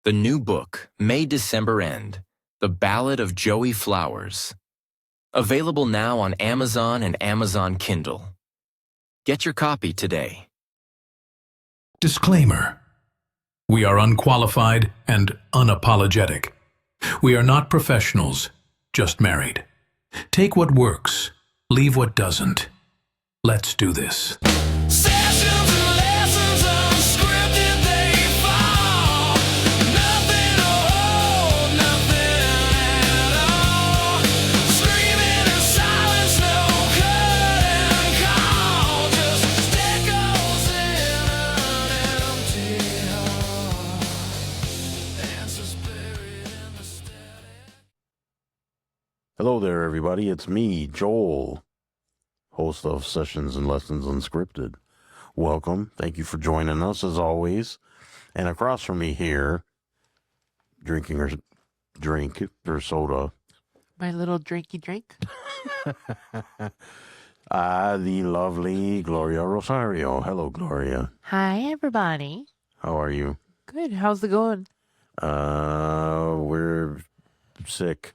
The new book, May-December End, The Ballad of Joey Flowers. Available now on Amazon and Amazon Kindle. Get your copy today. Disclaimer. We are unqualified and unapologetic. We are not professionals, just married. Take what works, leave what doesn't. Let's do this. Sessions and lessons unscripted, they fall. Nothing to hold, nothing at all. Screaming in silence, no curtain call. Just echoes in an empty hall. Answers buried in the static. Hello there, everybody. It's me, Joel, host of Sessions and Lessons Unscripted. Welcome. Thank you for joining us, as always. And across from me here, drinking her drink or soda, My little drinky drink. the lovely Gloria Rosario. Hello, Gloria. Hi, everybody. How are you? Good. How's it going? We're sick.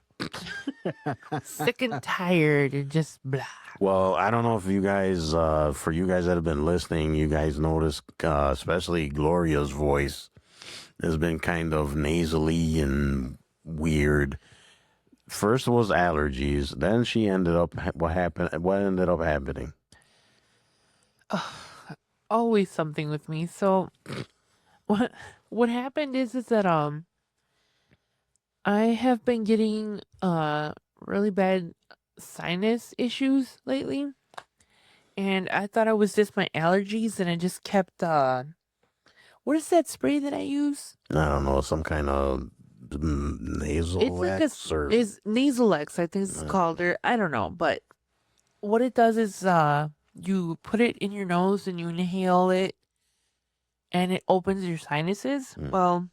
Sick and tired and just blah. Well, I don't know if you guys, for you guys that have been listening, you guys noticed, especially Gloria's voice has been kind of nasally and weird. First it was allergies, then she ended up, what ended up happening? Always something with me. So what happened is that I have been getting really bad sinus issues lately. And I thought it was just my allergies, and I just kept what is that spray that I use? I don't know, some kind of nasal It's like wax or... is Nasalex, I think it's called, or I don't know, but what it does is you put it in your nose and you inhale it, and it opens your sinuses. Well,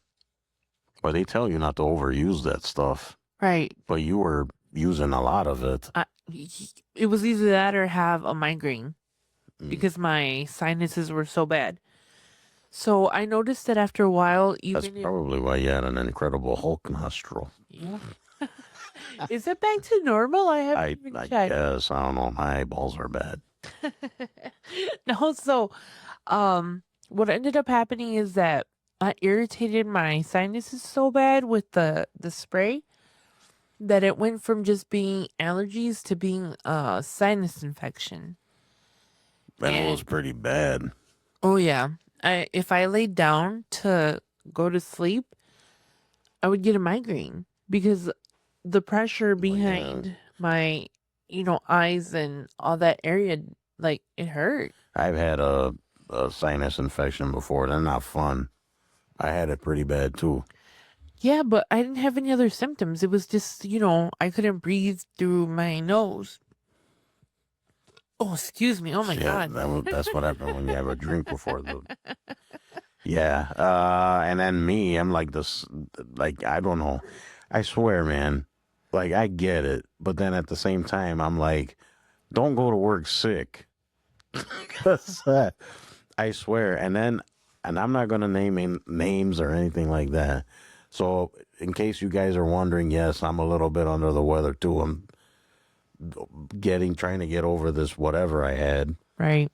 They tell you not to overuse that stuff, right. but you were using a lot of it. It was either that or have a migraine because my sinuses were so bad. So I noticed that after a while, That's even probably why you had an Incredible Hulk nostril. yeah. Is it back to normal? I haven't even I checked. guess. I don't know. My eyeballs are bad. No, so what ended up happening is that I irritated my sinuses so bad with the spray that it went from just being allergies to being sinus infection. And it was pretty bad. Oh yeah. If I laid down to go to sleep, I would get a migraine because the pressure behind my, eyes and all that area, like it hurt. I've had a sinus infection before. They're not fun. I had it pretty bad, too. Yeah, but I didn't have any other symptoms. It was just, I couldn't breathe through my nose. Oh, excuse me. Oh my God. That's what happened when you have a drink before the... Yeah. And then me, I'm like this, like, I don't know. I swear, man. Like, I get it. But then at the same time, I'm like, don't go to work sick. 'Cause, I swear. And I'm not going to name names or anything like that. So in case you guys are wondering, yes, I'm a little bit under the weather too. I'm trying to get over this whatever I had. Right.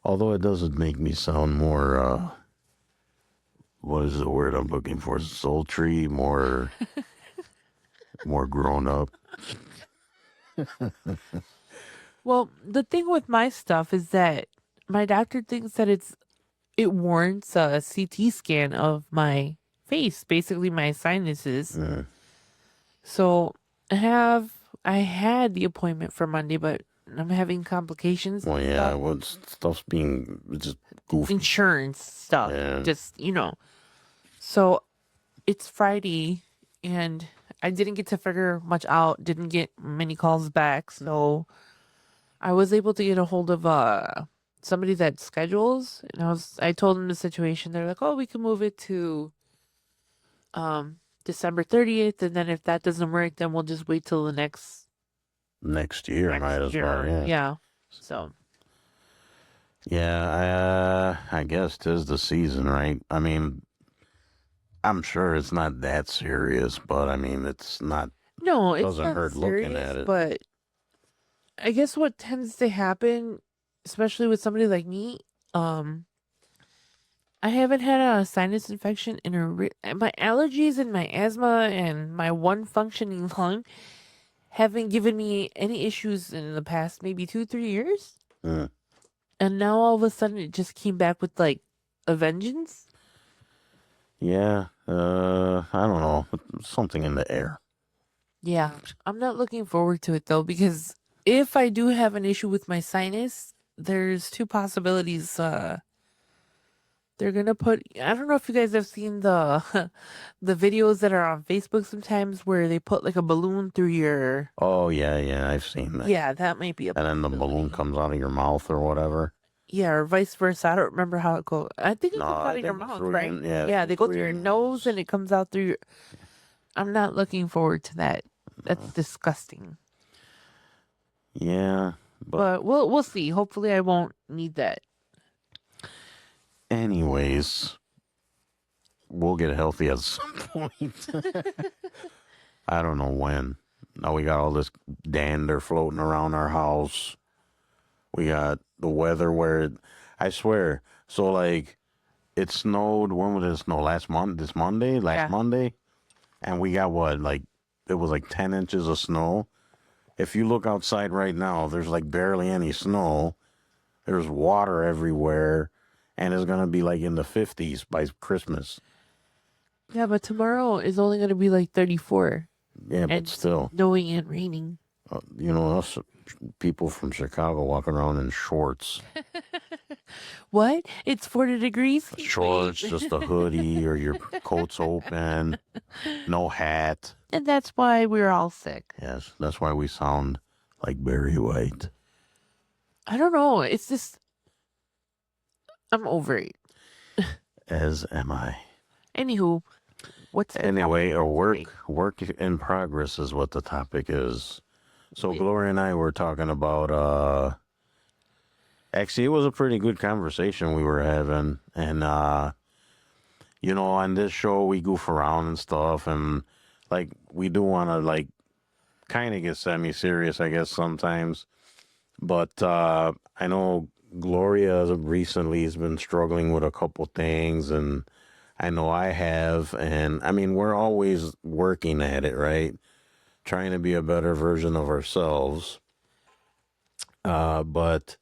Although it doesn't make me sound more, what is the word I'm looking for? Sultry, more grown up. Well, the thing with my stuff is that my doctor thinks that it warrants a CT scan of my face, basically my sinuses. So I had the appointment for Monday, but I'm having complications. Well, yeah, stuff's being just goofy. Insurance stuff. Yeah. Just, So it's Friday, and I didn't get to figure much out, didn't get many calls back, so I was able to get a hold of somebody that schedules, and I told them the situation. They're like, oh, we can move it to December 30th, and then if that doesn't work, then we'll just wait till the next year. Might as well, yeah. Yeah. So Yeah, I guess 'tis the season, right? I mean, I'm sure it's not that serious, but I mean, it's not. No, it's Doesn't not hurt looking serious, at it. but I guess what tends to happen, especially with somebody like me, um, I haven't had a sinus infection in my allergies and my asthma and my one functioning lung haven't given me any issues in the past maybe 2-3 years. Mm. And now all of a sudden it just came back with like a vengeance. Yeah, I don't know, something in the air. Yeah, I'm not looking forward to it though, because if I do have an issue with my sinus, there's two possibilities. They're gonna put. I don't know if you guys have seen the the videos that are on Facebook sometimes where they put like a balloon through your. Oh yeah, I've seen that. Yeah, that might be a And then the balloon possibility. comes out of your mouth or whatever. Yeah, or vice versa. I don't remember how it goes. I think it No, comes out I of your think mouth, through right? your, yeah, Yeah, they go through through your your nose and it comes out through your. I'm not looking forward to that. That's disgusting. Yeah, But we'll see. Hopefully, I won't need that. anyways, we'll get healthy at some point. I don't know when. Now we got all this dander floating around our house. We got the weather where I swear. So like it snowed. When would it snow? Last month? This Monday? Last Yeah. Monday? And we got what? Like it was like 10 inches of snow. If you look outside right now, there's like barely any snow. There's water everywhere, and it's gonna be like in the 50s by Christmas. Yeah, but tomorrow is only going to be like 34 Yeah, but and still, snowing and raining. us people from Chicago walking around in shorts, What? It's 40 degrees? Heat shorts, wave. just a hoodie or your coat's open, no hat. And that's why we're all sick. Yes, that's why we sound like Barry White. I don't know. It's just, I'm over it. As am I. Anywho, what's the Anyway, topic a for today? work in progress is what the topic is. So Wait. Gloria and I were talking about actually it was a pretty good conversation we were having, and on this show we goof around and stuff, and like we do want to like kind of get semi-serious, I guess, sometimes. But I know Gloria recently has been struggling with a couple things, and I know I have, and I mean we're always working at it, right? Trying to be a better version of ourselves. But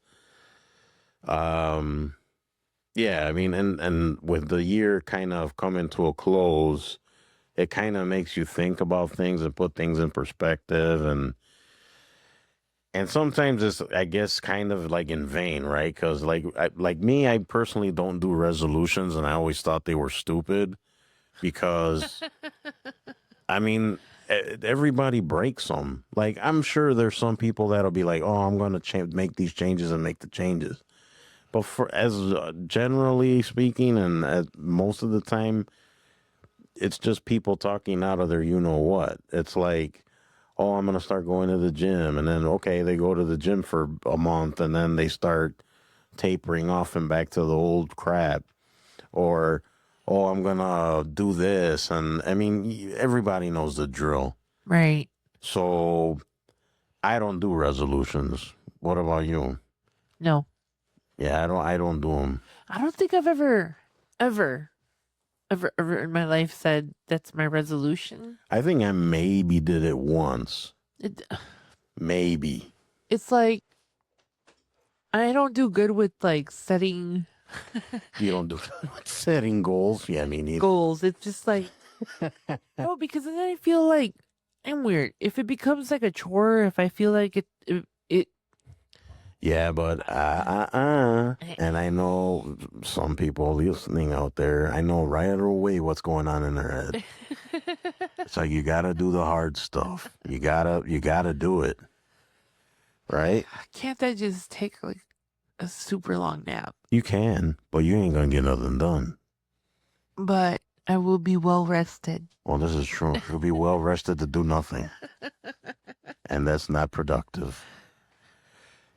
yeah, I mean, and with the year kind of coming to a close, it kind of makes you think about things and put things in perspective, and sometimes it's, I guess, kind of like in vain, right? Because like me, I personally don't do resolutions, and I always thought they were stupid because I mean, everybody breaks them. Like, I'm sure there's some people that'll be like, "Oh, I'm going to make these changes and make the changes." But for as generally speaking, and most of the time, it's just people talking out of their you know what. It's like, "Oh, I'm going to start going to the gym," and then okay, they go to the gym for a month, and then they start tapering off and back to the old crap, or oh, I'm gonna do this, and I mean, everybody knows the drill. Right. So I don't do resolutions. What about you? No. Yeah, I don't do them. I don't think I've ever in my life said that's my resolution. I think I maybe did it once. It, Maybe. it's like, I don't do good with like setting You don't do setting goals. Yeah, me neither. goals. It's just like, no, because then I feel like I'm weird. If it becomes like a chore, if I feel like it Yeah, but and I know some people listening out there. I know right away what's going on in their head. It's like you gotta do the hard stuff. You gotta do it, right? can't I just take like a super long nap? You can, but you ain't gonna get nothing done. But I will be well rested. Well, this is true. You'll be well rested to do nothing, and that's not productive.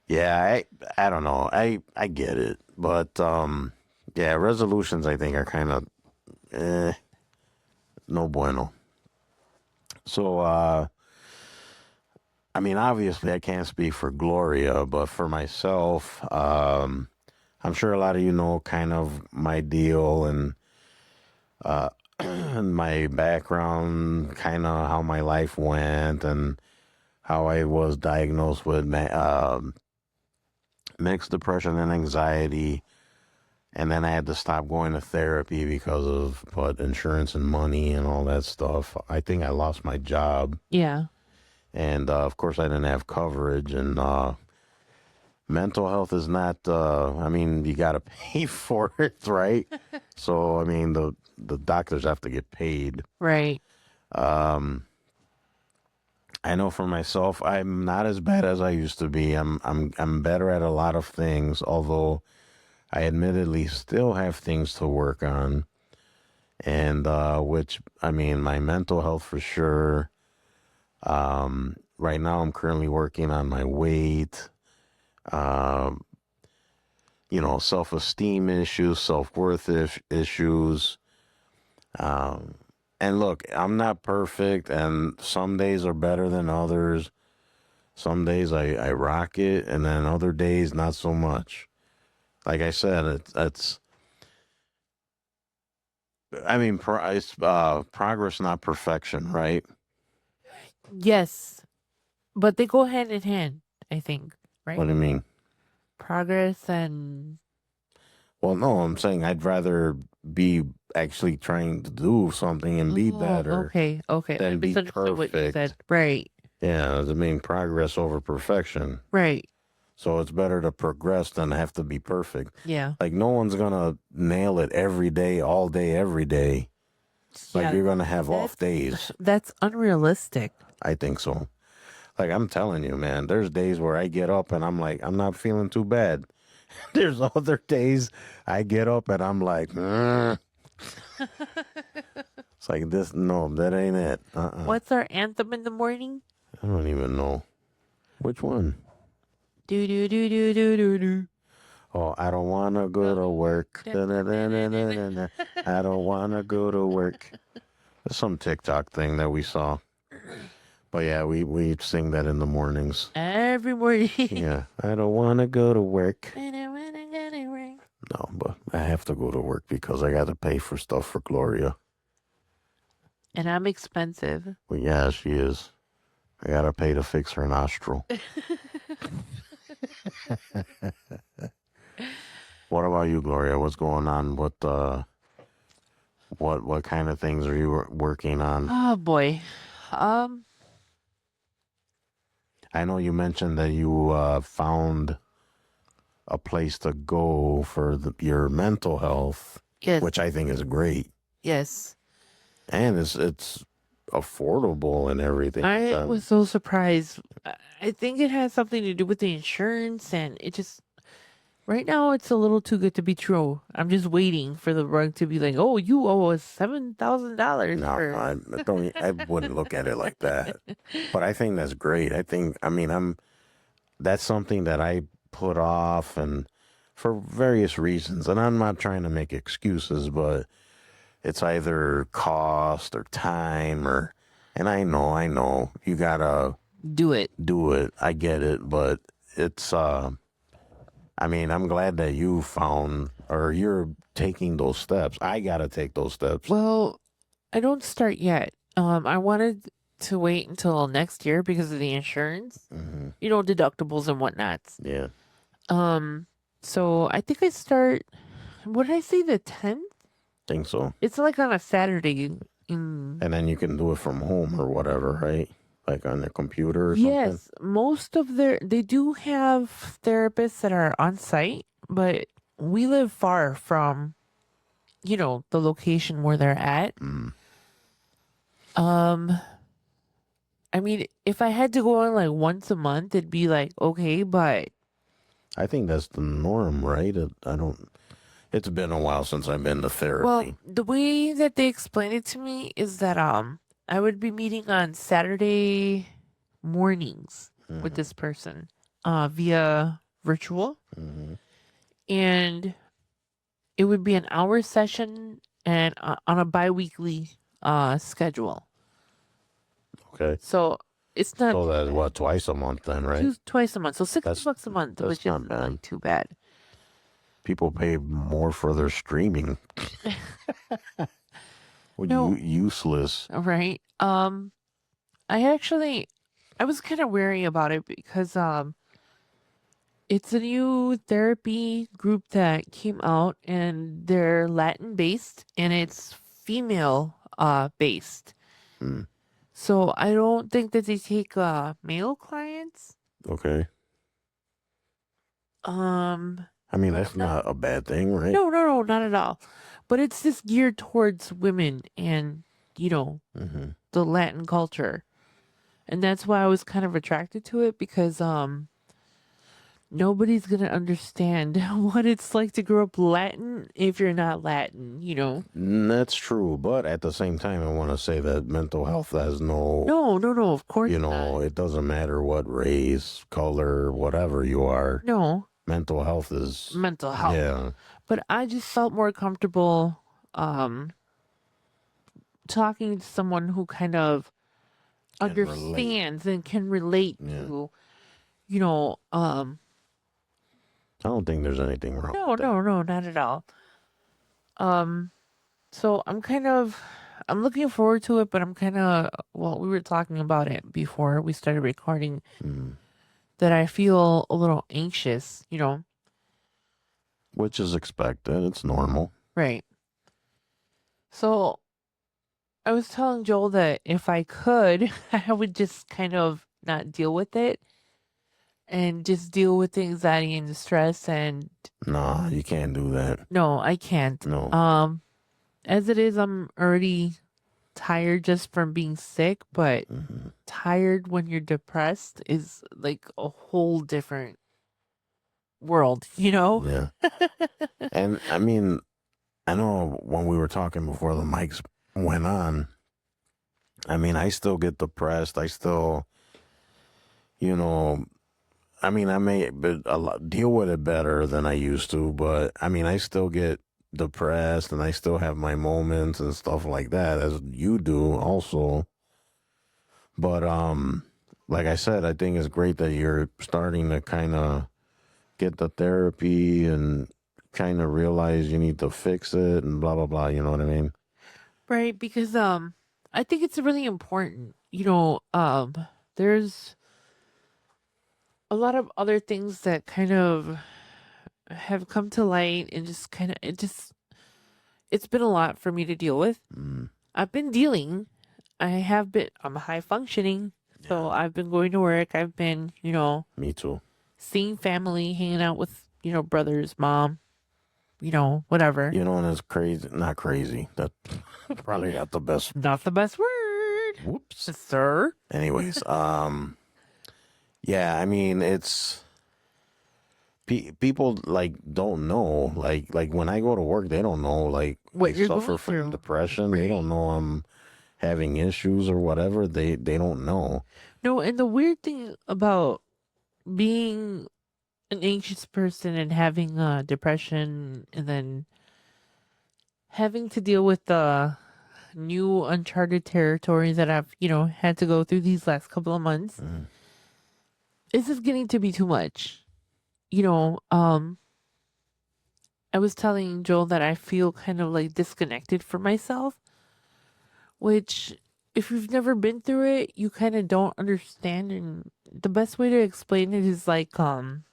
Yeah, I don't know. I get it, but yeah, resolutions I think are kind of no bueno. So, I mean, obviously, I can't speak for Gloria, but for myself, I'm sure a lot of you know kind of my deal and and my background, kind of how my life went, and how I was diagnosed with mixed depression and anxiety. And then I had to stop going to therapy because of insurance and money and all that stuff. I think I lost my job. Yeah. And of course, I didn't have coverage. And mental health is not, I mean, you got to pay for it, right? So, I mean, the doctors have to get paid. Right. I know for myself, I'm not as bad as I used to be. I'm better at a lot of things, although I admittedly still have things to work on. And which, I mean, my mental health for sure. Right now, I'm currently working on my weight, self-esteem issues, self-worth issues. And look, I'm not perfect, and some days are better than others. Some days I rock it, and then other days not so much. Like I said, it's I mean, it's progress, not perfection, right? Yes. But they go hand in hand, I think. What Right? do you mean? Progress and Well, no, I'm saying I'd rather be actually trying to do something and be oh, better okay. I than be misunderstood what you said. perfect. Right. Yeah, I mean, progress over perfection. Right. So it's better to progress than have to be perfect. Yeah. Like, no one's gonna nail it every day, all day, every day. Like, Yeah. you're gonna have off days. That's unrealistic. I think so. Like, I'm telling you, man, there's days where I get up and I'm like, I'm not feeling too bad. There's other days I get up and I'm like, it's like this. No, that ain't it. What's our anthem in the morning? I don't even know. Which one? Do do do do do do do. Oh, I don't want to go to work. Da-da-da-da-da-da-da. I don't want to go to work. There's some TikTok thing that we saw. But yeah, we sing that in the mornings. Every morning. Yeah, I don't want to go to work. I don't wanna go to work. No, but I have to go to work because I got to pay for stuff for Gloria. And I'm expensive. Well, yeah, she is. I got to pay to fix her nostril. What about you, Gloria? What's going on? What kind of things are you working on? Oh boy. I know you mentioned that you found a place to go for your mental health, Yes. which I think is great, Yes. and it's affordable and everything. I was so surprised. I think it has something to do with the insurance, and it just right now it's a little too good to be true. I'm just waiting for the rug to be like, "Oh, you owe us $7,000." No, I don't. I wouldn't look at it like that. But I think that's great. I mean, that's something that I put off and for various reasons. And I'm not trying to make excuses, but it's either cost or time and I know you gotta Do it. do it. I get it, but it's, I mean, I'm glad that you found or you're taking those steps. I gotta take those steps. Well, I don't start yet. I wanted to wait until next year because of the insurance, deductibles and whatnots. Yeah. So I think I start. What did I say? The 10th? Think so. It's like on a Saturday. In And then you can do it from home or whatever, right? Like on the computer or something? yes, most of they do have therapists that are on site, but we live far from, the location where they're at. I mean, if I had to go on like once a month, it'd be like okay, but I think that's the norm, right? It's been a while since I've been to therapy. well, the way that they explained it to me is that I would be meeting on Saturday mornings with this person via virtual, and it would be an hour session and on a biweekly schedule. Okay. So it's not So that's what, twice a month then, right? twice a month. So That's- $60 a month, that's which not is bad. not too bad. People pay more for their streaming. Well, No. useless. Right. I was kind of wary about it because it's a new therapy group that came out and they're Latin based and it's female based. Hmm. So I don't think that they take male clients. Okay. I I mean, that's not a bad thing, right? No, not at all. But it's just geared towards women and, Mm-hmm. the Latin culture. And that's why I was kind of attracted to it because nobody's going to understand what it's like to grow up Latin if you're not Latin. That's true, but at the same time, I want to say that mental health has no, No, of course not. it doesn't matter what race, color, whatever you are. No, Mental health is, mental health. yeah, But I just felt more comfortable talking to someone who kind of Can relate. understands and can relate Yeah. to, I don't think there's anything wrong. no, with that. no, not at all. So I'm looking forward to it, but we were talking about it before we started recording Mm. that I feel a little anxious, Which is expected. It's normal. right. So I was telling Joel that if I could, I would just kind of not deal with it and just deal with the anxiety and the stress and Nah, you can't do that. no, I can't. No. As it is, I'm already tired just from being sick, but Mhm. tired when you're depressed is like a whole different world, Yeah. And I mean, I know when we were talking before the mics went on, I mean, I still get depressed. I still, I mean, I may deal with it better than I used to, but I mean, I still get depressed and I still have my moments and stuff like that, as you do also. But like I said, I think it's great that you're starting to kind of get the therapy and kind of realize you need to fix it and blah blah blah. You know what I mean? Right, because I think it's really important. There's a lot of other things that kind of have come to light and just kind of it's been a lot for me to deal with. Mm. I've been dealing. I'm high functioning. So I've been going to work. I've been, Me too. seeing family, hanging out with, brothers, mom, whatever. And it's crazy. Not crazy. That probably not the best. Not the best word, Whoops. sir. Anyways, yeah. I mean, it's people like don't know. Like when I go to work, they don't know. Like What I you're suffer going from through. depression. They don't know I'm having issues or whatever. They don't know. No, and the weird thing about being an anxious person and having depression and then having to deal with the new uncharted territory that I've, had to go through these last couple of months. Mm. This is getting to be too much. I was telling Joel that I feel kind of like disconnected from myself, which if you've never been through it, you kind of don't understand. And the best way to explain it is like, and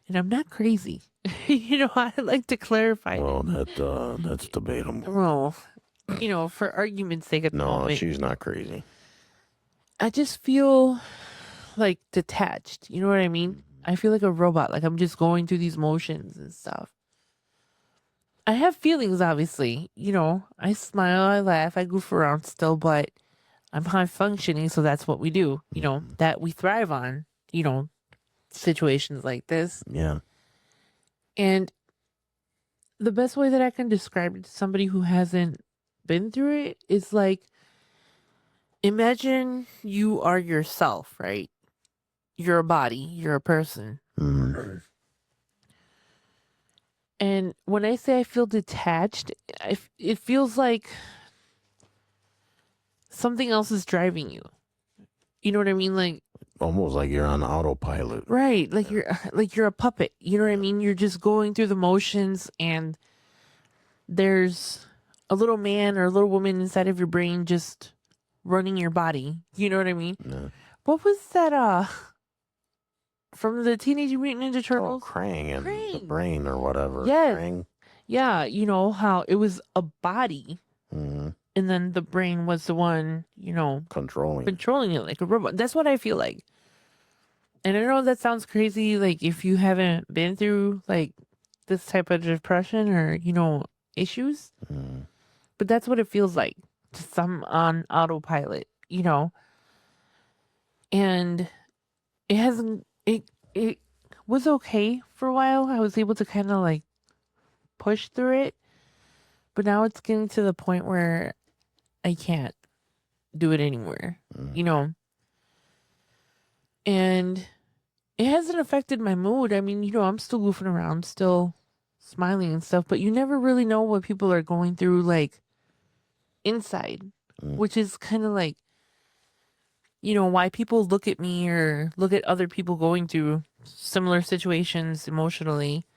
I'm not crazy. I like to clarify. Well, that's debatable. Well, for argument's sake at the No, moment, she's not crazy. I just feel like detached. You know what I mean? I feel like a robot. Like I'm just going through these motions and stuff. I have feelings, obviously. I smile, I laugh, I goof around still, but I'm high functioning, so that's what we do. That we thrive on, situations like this. Yeah. And the best way that I can describe it to somebody who hasn't been through it is like, imagine you are yourself, right? You're a body, you're a person. Mm. And when I say I feel detached, it feels like something else is driving you. You know what I mean? Like, Almost like you're on autopilot. right, like you're a puppet. You know what I mean? You're just going through the motions, and there's a little man or a little woman inside of your brain just running your body. You know what I mean? Yeah. What was that from the Teenage Mutant Ninja Oh, Turtles? Krang and the Krang. brain or whatever. Yes. Krang. Yeah, you know how it was a body hmm and then the brain was the one, Controlling. controlling it like a robot. That's what I feel like. And I know that sounds crazy, like if you haven't been through like this type of depression or, issues, Mm. but that's what it feels like. Just I'm on autopilot, and it hasn't it was okay for a while. I was able to kind of like push through it, but now it's getting to the point where I can't do it anymore, and it hasn't affected my mood. I mean, I'm still goofing around, still smiling and stuff, but you never really know what people are going through like inside, which is kind of like, why people look at me or look at other people going through similar situations emotionally.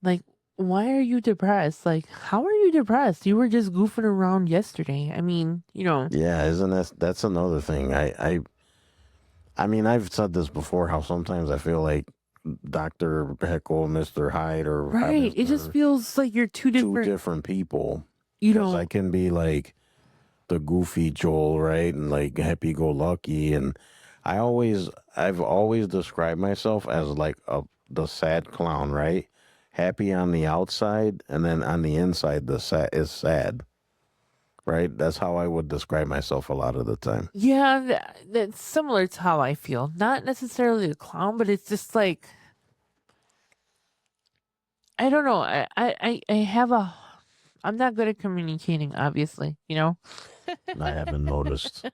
Like, why are you depressed? Like, how are you depressed? You were just goofing around yesterday. I mean, Yeah, isn't that's another thing. I mean, I've said this before. How sometimes I feel like Dr. Heckle, Mr. Hyde, or right. It just Mr. feels like you're two two different, different people. you 'Cause know, I can be like the goofy Joel, right, and like happy-go-lucky, and I've always described myself as like the sad clown, right? Happy on the outside, and then on the inside, the sad is sad, right? That's how I would describe myself a lot of the time. yeah, that's similar to how I feel. Not necessarily a clown, but it's just like, I don't know. I have I'm not good at communicating, obviously, I haven't noticed.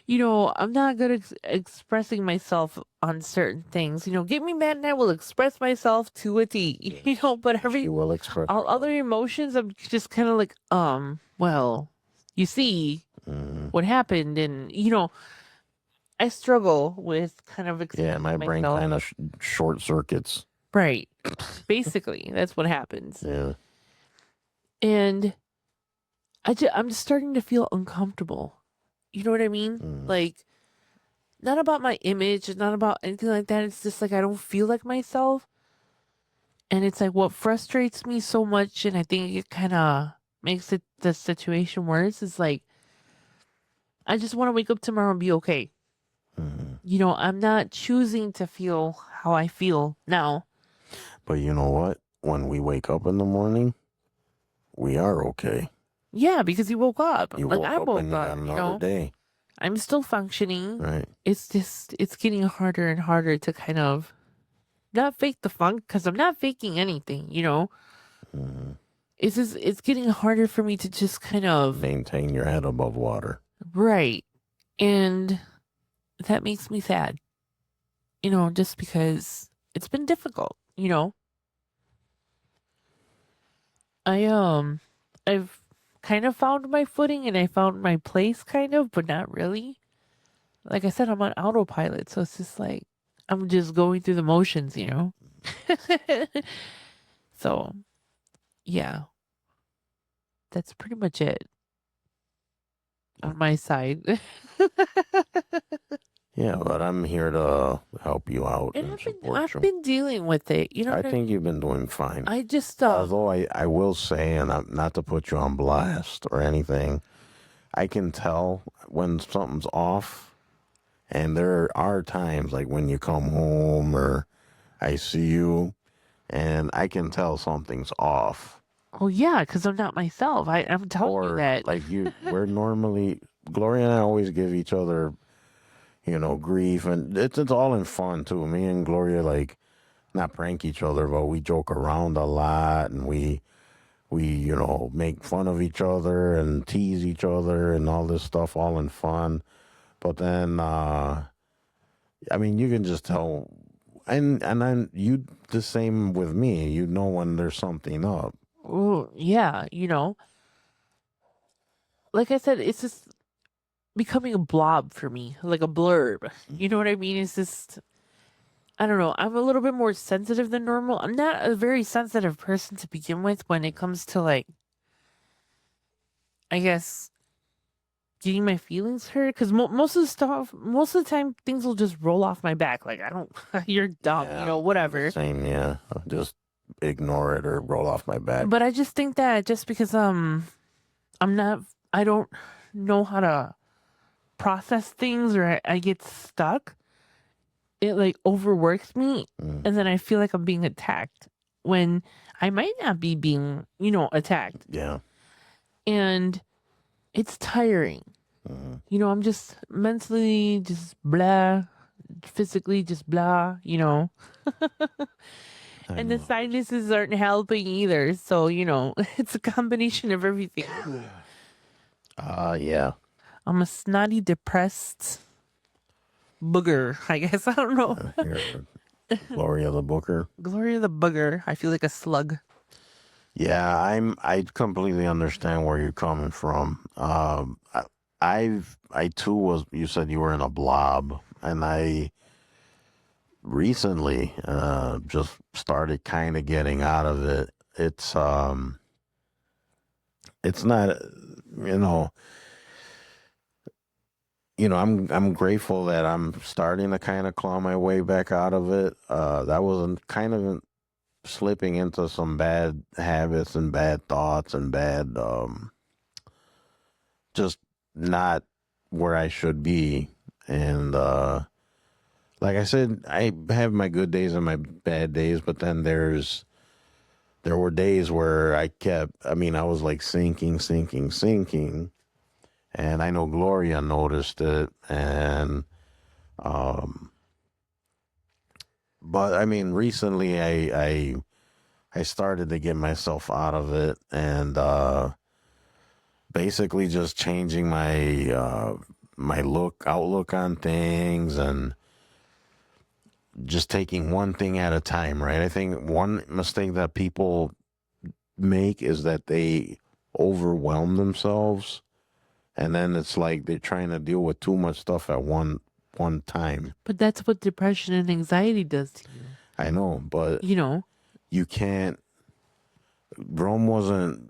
I'm not good at expressing myself on certain things. Get me mad and I will express myself to a T, but You will express. all other emotions, I'm just kind of like, well, you see Mhm. what happened. And, I struggle with kind of Yeah, expressing my brain myself. kind of short circuits. Right. Basically, that's what happens. Yeah. And I'm just starting to feel uncomfortable. You know what I mean? Mm. Like, not about my image, it's not about anything like that. It's just like I don't feel like myself. And it's like what frustrates me so much, and I think it kind of makes it the situation worse, is like I just want to wake up tomorrow and be okay. Mhm. I'm not choosing to feel how I feel now. But you know what? When we wake up in the morning, we are okay. Yeah, because you woke up. You Like woke I up woke and you got up, another day, I'm still functioning. right? It's just it's getting harder and harder to kind of not fake the funk, because I'm not faking anything. Mhm. It's getting harder for me to just kind of Maintain your head above water. right, and that makes me sad. Just because it's been difficult. I've kind of found my footing and I found my place, kind of, but not really. Like I said, I'm on autopilot, so it's just like I'm just going through the motions. So, yeah, that's pretty much it on my side. Yeah, but I'm here to help you out And and I've support you. been dealing with it. I what think you've been doing fine. I just Although I will say, and not to put you on blast or anything, I can tell when something's off. And there are times like when you come home or I see you and I can tell something's off. oh yeah, because I'm not myself. I'm telling you Or that. like we're normally, Gloria and I always give each other, grief. And it's all in fun too. Me and Gloria, like, not prank each other, but we joke around a lot and we make fun of each other and tease each other and all this stuff, all in fun. But then, I mean, you can just tell, and then you the same with me. You know when there's something up. Oh yeah, like I said, it's just becoming a blob for me, like a blurb. You know what I mean? It's just, I don't know. I'm a little bit more sensitive than normal. I'm not a very sensitive person to begin with when it comes to, like, I guess, getting my feelings hurt. Because most of the stuff, most of the time, things will just roll off my back. Like, I don't, you're dumb, Yeah, whatever. same. Yeah, I'll just ignore it or roll off my back. But I just think that just because I'm not, I don't know how to process things, or I get stuck, it like overworks me, Mm. and then I feel like I'm being attacked when I might not be being, attacked. Yeah. And it's tiring. Mhm. I'm just mentally just blah, physically just blah, I and the know. sinuses aren't helping either. So, it's a combination of everything. Yeah. I'm a snotty, depressed booger, I guess. I don't know. Here, Gloria the Booker. Gloria the booger. I feel like a slug. Yeah, I completely understand where you're coming from. I too was. You said you were in a blob, and I recently just started kind of getting out of it. It's not, you know, I'm grateful that I'm starting to kind of claw my way back out of it. That was kind of slipping into some bad habits and bad thoughts and bad, just not where I should be. And like I said, I have my good days and my bad days, but then there were days where I was like sinking. And I know Gloria noticed it. And, but I mean, recently I started to get myself out of it and, basically just changing my outlook on things and just taking one thing at a time, right? I think one mistake that people make is that they overwhelm themselves, and then it's like they're trying to deal with too much stuff at one time. But that's what depression and anxiety does to you. I know, but you can't. Rome wasn't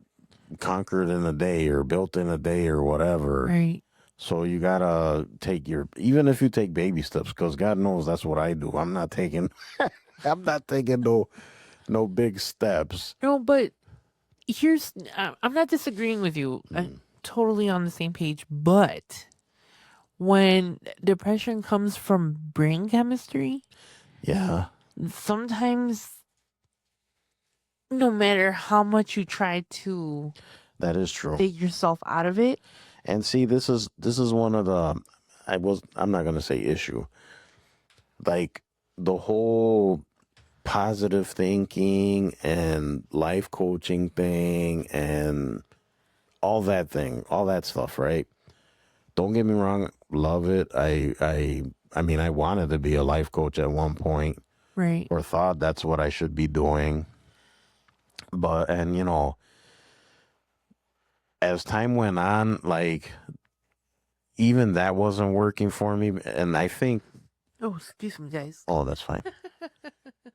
conquered in a day or built in a day or whatever. Right. So you gotta even if you take baby steps, because God knows that's what I do. I'm not taking, I'm not taking no big steps. No, but I'm not disagreeing with you. I'm totally on the same page. But when depression comes from brain chemistry, Yeah, sometimes no matter how much you try to that is true. take yourself out of it, And see, this is one of the I'm not gonna say issue. Like the whole positive thinking and life coaching thing and all that stuff, right? Don't get me wrong, love it. I mean, I wanted to be a life coach at one point right? or thought that's what I should be doing. But and as time went on, like even that wasn't working for me. And I think, Oh, excuse me, guys. oh, that's fine.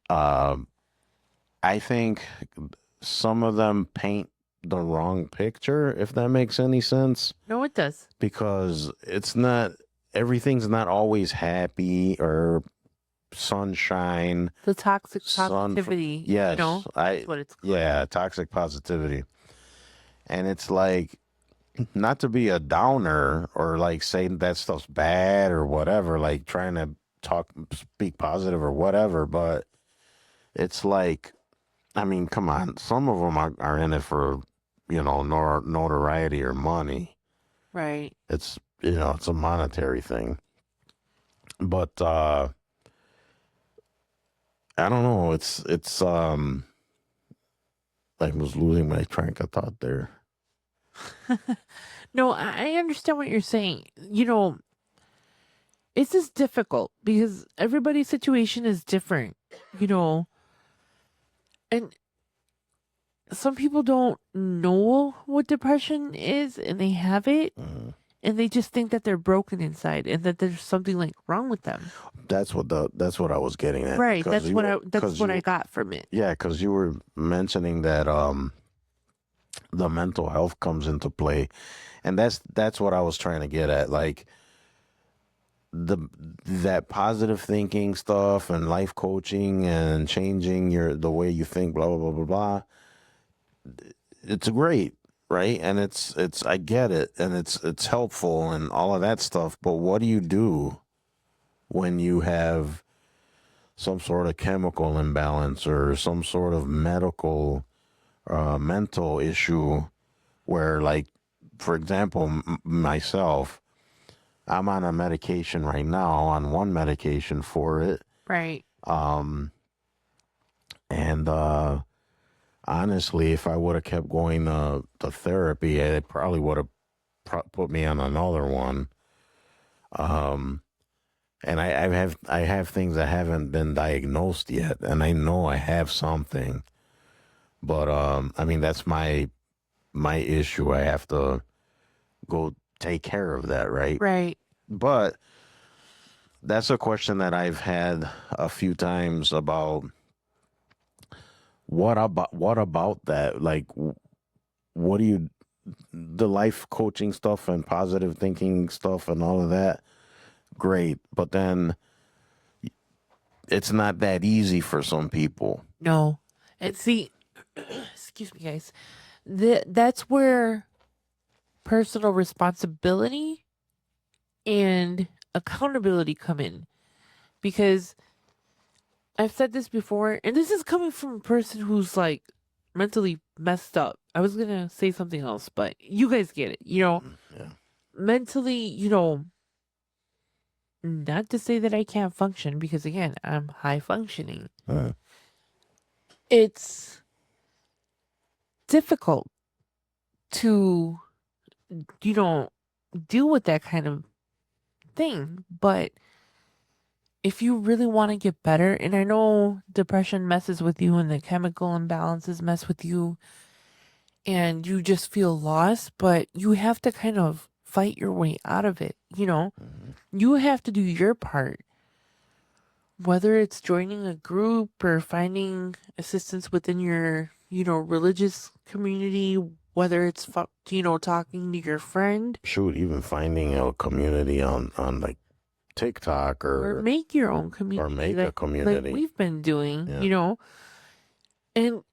Um, I think some of them paint the wrong picture, if that makes any sense, No, it does. because everything's not always happy or sunshine. The toxic Sun- positivity. Yes, that's what it's called. yeah, toxic positivity. And it's like, not to be a downer or like saying that stuff's bad or whatever, like trying to speak positive or whatever, but it's like, I mean, come on, some of them are in it for, notoriety or money. Right. It's, it's a monetary thing. But I don't know. It's I was losing my train of thought there. No, I understand what you're saying. It's just difficult because everybody's situation is different, and some people don't know what depression is and they have it and they just think that they're broken inside and that there's something like wrong with them. That's what I was getting at. Right. 'Cause That's you what were- 'cause I you- got from it. Yeah, because you were mentioning that the mental health comes into play, and that's what I was trying to get at. Like that positive thinking stuff and life coaching and changing the way you think, blah blah blah blah blah. It's great, right? And it's I get it, and it's helpful and all of that stuff. But what do you do when you have some sort of chemical imbalance or some sort of medical mental issue where, like, for example, myself, I'm on a medication right now, on one medication for it. Right. And honestly, if I would have kept going to therapy, it probably would have put me on another one. And I have things that haven't been diagnosed yet, and I know I have something. But I mean, that's my issue. I have to go take care of that, right? Right. But that's a question that I've had a few times about what about that? Like, what do you, the life coaching stuff and positive thinking stuff and all of that? Great, but then it's not that easy for some people. No. And see, excuse me, guys. That's where personal responsibility and accountability come in. Because I've said this before, and this is coming from a person who's like mentally messed up. I was going to say something else, but you guys get it. You know, Yeah. mentally, you know, not to say that I can't function because, again, I'm high functioning. It's difficult to, you know, deal with that kind of thing. But if you really want to get better, and I know depression messes with you and the chemical imbalances mess with you and you just feel lost, but you have to kind of fight your way out of it. You know, you have to do your part, whether it's joining a group or finding assistance within your, you know, religious community, whether it's, you know, talking to your friend. Shoot, even finding a community on like TikTok Or make your own community. or make a like community. we've been doing, Yeah. you know. And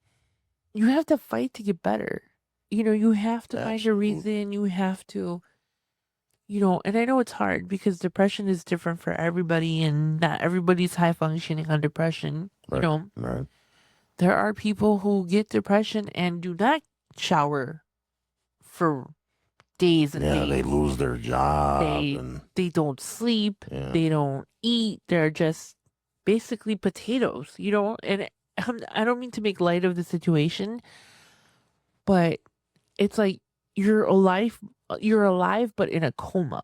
you have to fight to get better. You know, you have to find a Absolutely. reason. You have to, you know, and I know it's hard because depression is different for everybody and not everybody's high functioning on depression. You Right. know, Right. there are people who get depression and do not shower for days and Yeah, days. they lose their job They and they don't sleep. Yeah. They don't eat. They're just basically potatoes, you know. And I don't mean to make light of the situation, but it's like you're alive, but in a coma,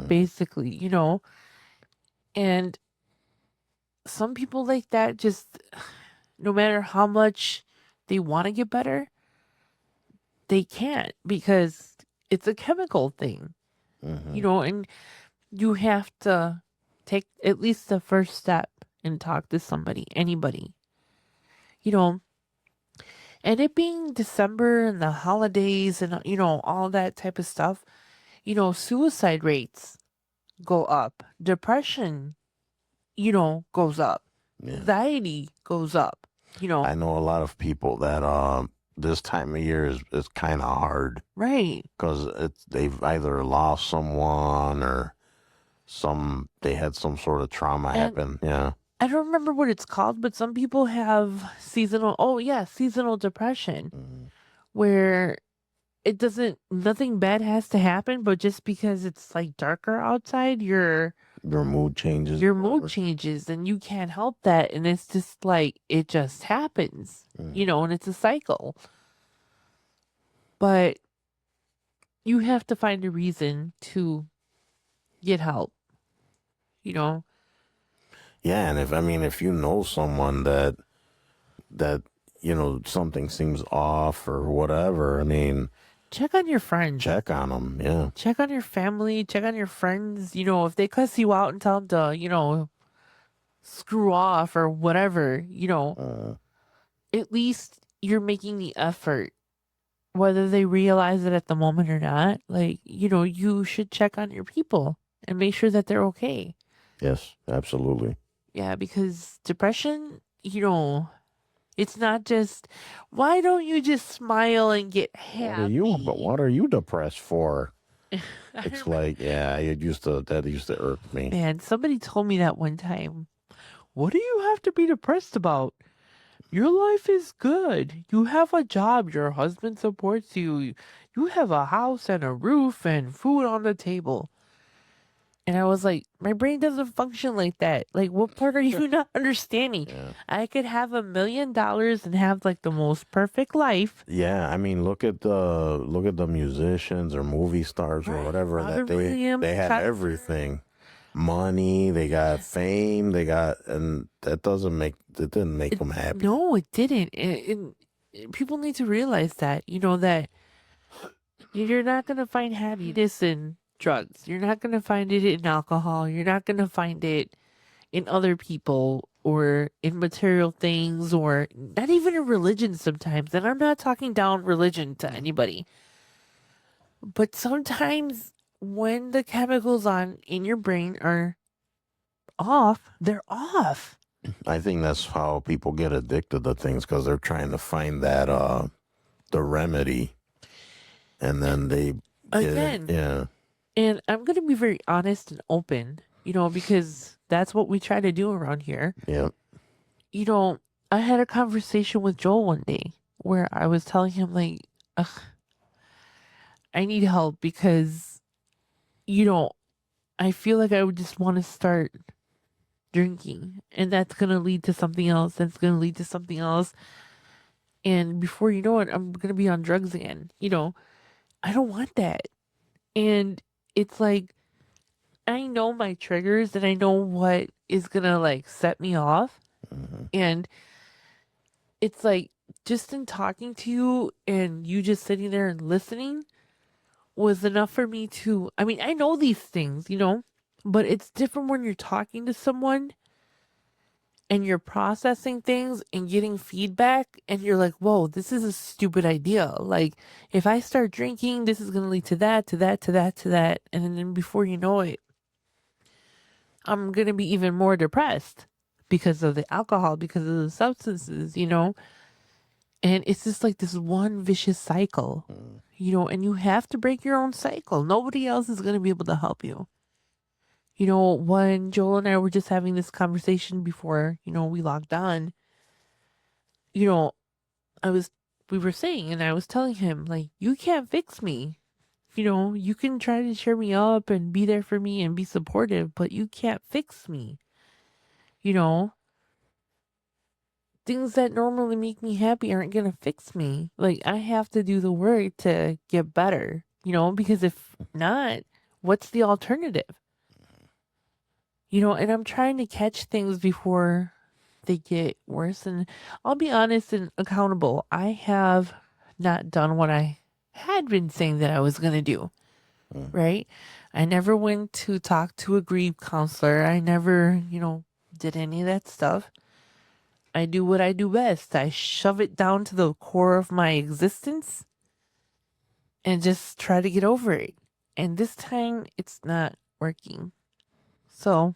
basically, you know. And some people like that just, no matter how much they want to get better, they can't because it's a chemical thing, you know. And you have to take at least the first step and talk to somebody, anybody, you know. And it being December and the holidays and, you know, all that type of stuff, you know, suicide rates go up, depression, you know, goes up, anxiety goes up, you know. I know a lot of people that this time of year is kind of hard Right. because they've either lost someone or they had some sort of trauma happen. Yeah. I don't remember what it's called, but some people have seasonal depression, where it doesn't, nothing bad has to happen, but just because it's like darker outside, your mood changes. mood changes and you can't help that. And it's just like, it just happens, you know, and it's a cycle. But you have to find a reason to get help, you know. Yeah, and if you know someone that something seems off or whatever, I mean, Check on your friends. check on them. Yeah. Check on your family. Check on your friends. If they cuss you out and tell them to, screw off or whatever, at least you're making the effort, whether they realize it at the moment or not. Like, you should check on your people and make sure that they're okay. Yes, absolutely. Yeah, because depression, it's not just, why don't you just smile and get happy? What are you depressed for? I It's remember- like, yeah, that used to irk me. Man, somebody told me that one time. What do you have to be depressed about? Your life is good. You have a job. Your husband supports you. You have a house and a roof and food on the table. And I was like, my brain doesn't function like that. Like, what part are you not understanding? Yeah. I could have $1 million and have like the most perfect life. Yeah, I mean, look at the musicians or movie stars or Right, whatever Robert that Williams, they have Chuck- everything, money, they got fame, and that didn't make them happy. No, it didn't. People need to realize that, that you're not going to find happiness in drugs. You're not going to find it in alcohol. You're not going to find it in other people or in material things or not even in religion sometimes. And I'm not talking down religion to anybody. But sometimes when the chemicals in your brain are off, they're off. I think that's how people get addicted to things because they're trying to find that the remedy, and then they Again. yeah. And I'm going to be very honest and open, because that's what we try to do around here. Yeah. I had a conversation with Joel one day where I was telling him, like, ugh, I need help because, I feel like I would just want to start drinking. And that's going to lead to something else. That's going to lead to something else. And before you know it, I'm going to be on drugs again. I don't want that. And it's like, I know my triggers and I know what is gonna like set me off. And it's like, just in talking to you and you just sitting there and listening was enough for me to, I mean, I know these things, but it's different when you're talking to someone and you're processing things and getting feedback and you're like, whoa, this is a stupid idea. Like, if I start drinking, this is going to lead to that, to that, to that, to that. And then before you know it, I'm going to be even more depressed because of the alcohol, because of the substances, And it's just like this one vicious cycle, and you have to break your own cycle. Nobody else is going to be able to help you. When Joel and I were just having this conversation before, we logged on, we were saying, and I was telling him, like, you can't fix me. You can try to cheer me up and be there for me and be supportive, but you can't fix me. Things that normally make me happy aren't going to fix me. Like, I have to do the work to get better, because if not, what's the alternative? And I'm trying to catch things before they get worse. And I'll be honest and accountable. I have not done what I had been saying that I was going to do. Right? I never went to talk to a grief counselor. I never, did any of that stuff. I do what I do best. I shove it down to the core of my existence and just try to get over it. And this time it's not working. So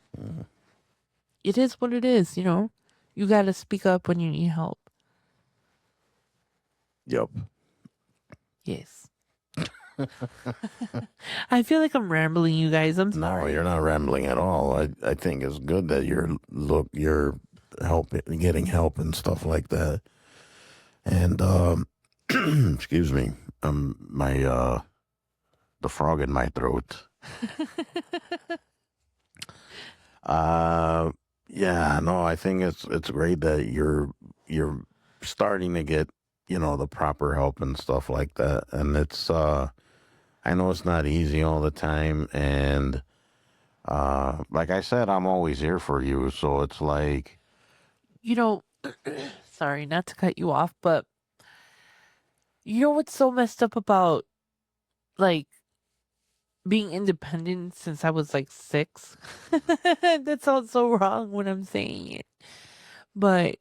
it is what it is, You got to speak up when you need help. Yep. Yes. I feel like I'm rambling, you guys. I'm No, sorry. you're not rambling at all. I think it's good that you're getting help and stuff like that. And excuse me, my the frog in my throat. Yeah, no, I think it's great that you're starting to get the proper help and stuff like that. And it's I know it's not easy all the time, and like I said, I'm always here for you. So it's like, sorry, not to cut you off, but you know what's so messed up about like being independent since I was like 6? That sounds so wrong when I'm saying it. But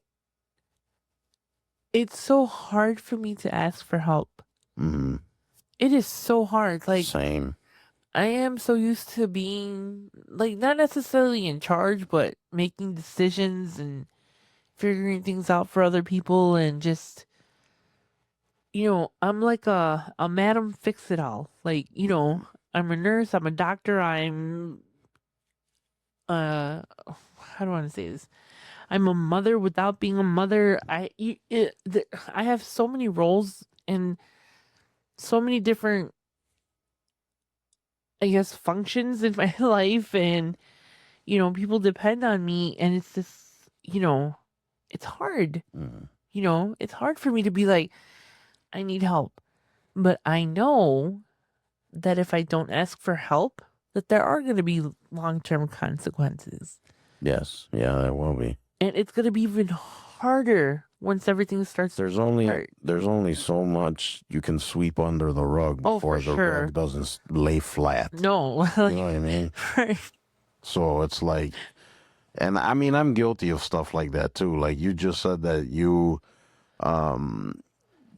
it's so hard for me to ask for help. Mm-hmm. It is so hard. Like, Same. I am so used to being, like, not necessarily in charge, but making decisions and figuring things out for other people and just, I'm like a madam fix it all. Like, I'm a nurse, I'm a doctor, I'm, how do I want to say this? I'm a mother without being a mother. I have so many roles and so many different, I guess, functions in my life, and people depend on me, and it's just, it's hard. Mm. It's hard for me to be like, I need help, but I know that if I don't ask for help, that there are going to be long-term consequences, Yes. Yeah, there will be. and it's going to be even harder once everything starts. There's only Right. there's only so much you can sweep under the rug Oh, before for the sure. rug doesn't lay flat. No, You know what I mean? right. So it's like, and I mean, I'm guilty of stuff like that too. Like you just said that you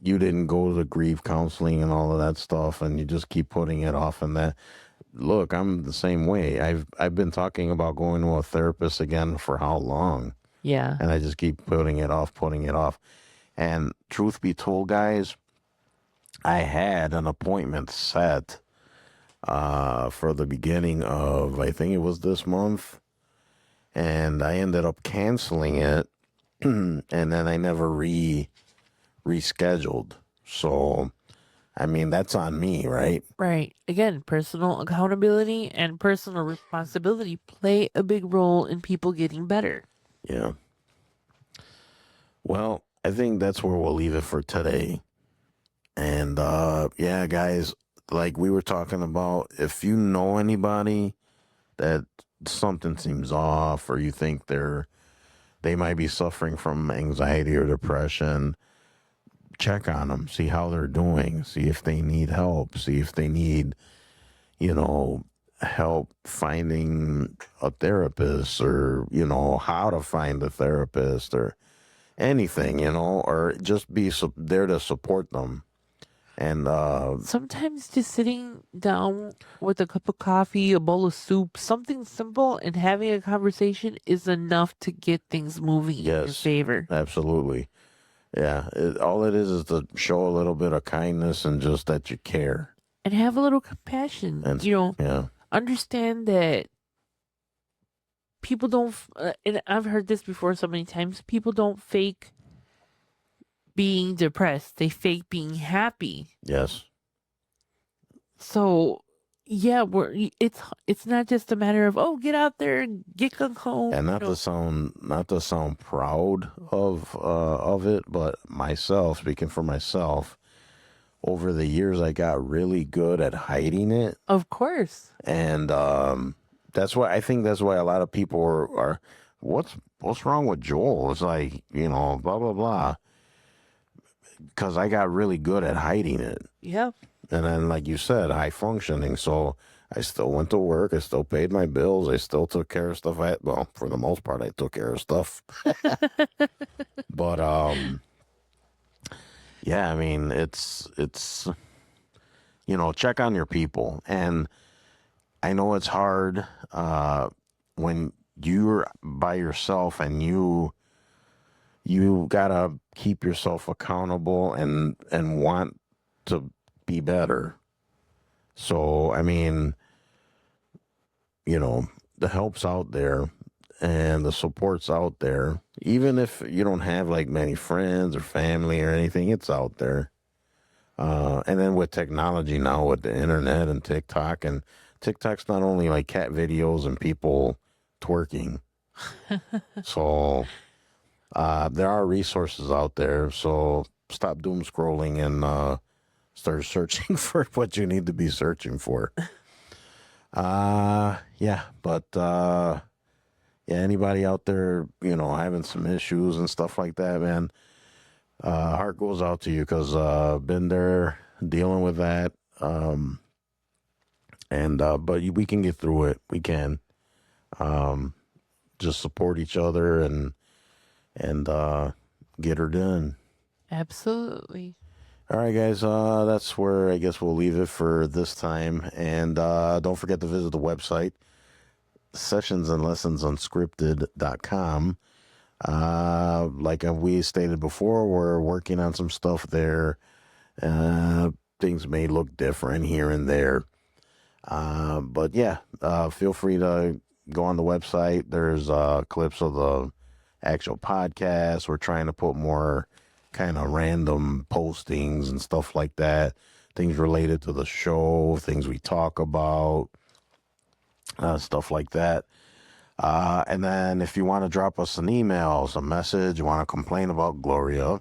didn't go to grief counseling and all of that stuff, and you just keep putting it off. And that, look, I'm the same way. I've been talking about going to a therapist again for how long, Yeah. and I just keep putting it off, putting it off. And truth be told, guys, I had an appointment set for the beginning of, I think it was this month, and I ended up canceling it, and then I never rescheduled. So, I mean, that's on me, right? Right. Again, personal accountability and personal responsibility play a big role in people getting better. Yeah. Well, I think that's where we'll leave it for today. And yeah, guys, like we were talking about, if you know anybody that something seems off, or you think they might be suffering from anxiety or depression, check on them, see how they're doing, see if they need help, see if they need, help finding a therapist, or, how to find a therapist, or anything, or just be there to support them. And Sometimes just sitting down with a cup of coffee, a bowl of soup, something simple, and having a conversation is enough to get things moving in your yes, favor. absolutely. Yeah, all it is to show a little bit of kindness and just that you care. And have a little compassion. And yeah, Understand that people don't, and I've heard this before so many times, people don't fake being depressed, they fake being happy. yes, So yeah, it's not just a matter of, oh, get out there and get gung-ho. and not to sound proud of it, but myself, speaking for myself, over the years I got really good at hiding it, Of course. and that's why a lot of people are what's wrong with Joel? It's like, blah blah blah, because I got really good at hiding it. Yeah. And then, like you said, high functioning. So I still went to work. I still paid my bills. I still took care of stuff. Well, for the most part, I took care of stuff. But yeah, I mean, it's check on your people. And I know it's hard when you're by yourself, and you gotta keep yourself accountable and want to be better. So, I mean, the help's out there and the support's out there. Even if you don't have like many friends or family or anything, it's out there. And then with technology now, with the internet and TikTok's not only like cat videos and people twerking. So there are resources out there. So stop doom scrolling and start searching for what you need to be searching for. Yeah, but yeah, anybody out there, having some issues and stuff like that, man, heart goes out to you because been there dealing with that. But we can get through it. We can just support each other and get her done. Absolutely. All right, guys. That's where I guess we'll leave it for this time. And don't forget to visit the website, sessionsandlessonsunscripted.com. Like we stated before, we're working on some stuff there. Things may look different here and there. But yeah, feel free to go on the website. There's clips of the actual podcast. We're trying to put more kind of random postings and stuff like that. Things related to the show, things we talk about, stuff like that. And then if you want to drop us an email, some message, you want to complain about Gloria,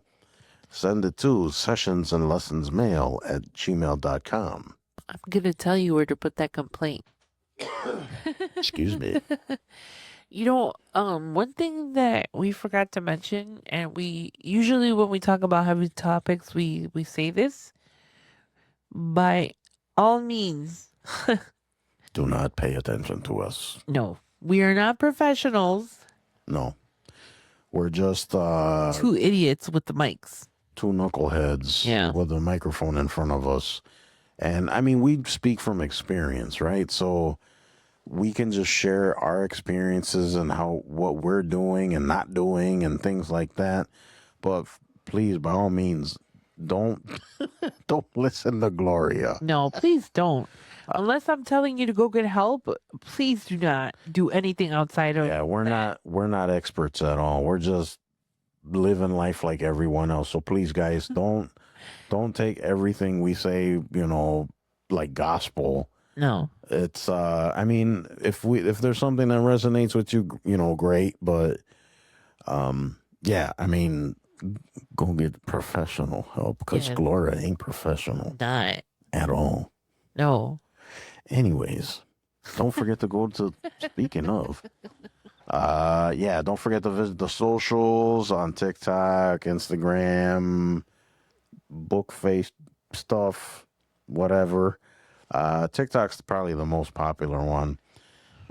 send it to sessionsandlessonsmail@gmail.com. I'm going to tell you where to put that complaint. Excuse me. You know, one thing that we forgot to mention, and we usually when we talk about heavy topics, we say this. By all means, Do not pay attention to us. no, we are not professionals. No. We're just Two idiots with the mics. two knuckleheads Yeah. with a microphone in front of us. And I mean, we speak from experience, right? So we can just share our experiences and what we're doing and not doing and things like that. But please, by all means, don't listen to Gloria. No, please don't. Unless I'm telling you to go get help, please do not do anything outside of. Yeah, we're not experts at all. We're just living life like everyone else. So please, guys, don't take everything we say, like gospel. No. It's I mean, if there's something that resonates with you, great, but yeah, I mean, go get professional help because Yeah. Gloria ain't professional Not. at all. No. Anyways, don't forget to go to speaking of. Yeah, don't forget to visit the socials on TikTok, Instagram, Bookface stuff, whatever. TikTok's probably the most popular one.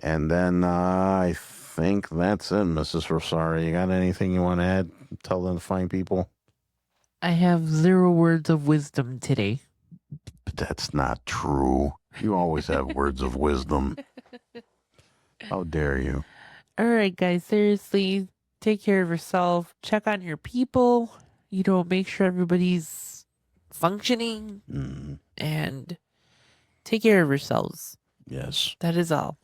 And then I think that's it, Mrs. Rosario. You got anything you want to add? Tell them to find people? I have 0 words of wisdom today. But that's not true. You always have words of wisdom. How dare you? All right, guys, seriously, take care of yourself. Check on your people. Make sure everybody's functioning and take care of yourselves. Yes. That is all.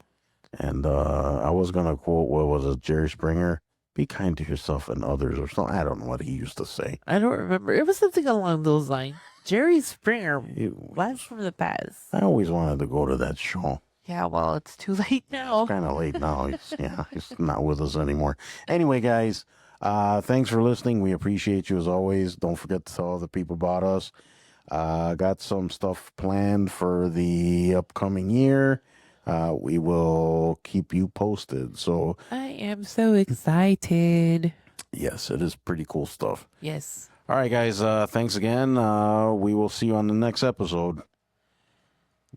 And I was going to quote, what was it, Jerry Springer? Be kind to yourself and others or something. I don't know what he used to say. I don't remember. It was something along those lines. Jerry Springer, It blast from the past. I always wanted to go to that show. Yeah, well, it's too late now. Kind of late now. He's not with us anymore. Anyway, guys, thanks for listening. We appreciate you as always. Don't forget to tell other people about us. Got some stuff planned for the upcoming year. We will keep you posted. So, I am so excited. yes, it is pretty cool stuff. Yes. All right, guys, thanks again. We will see you on the next episode.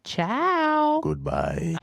Ciao. Goodbye.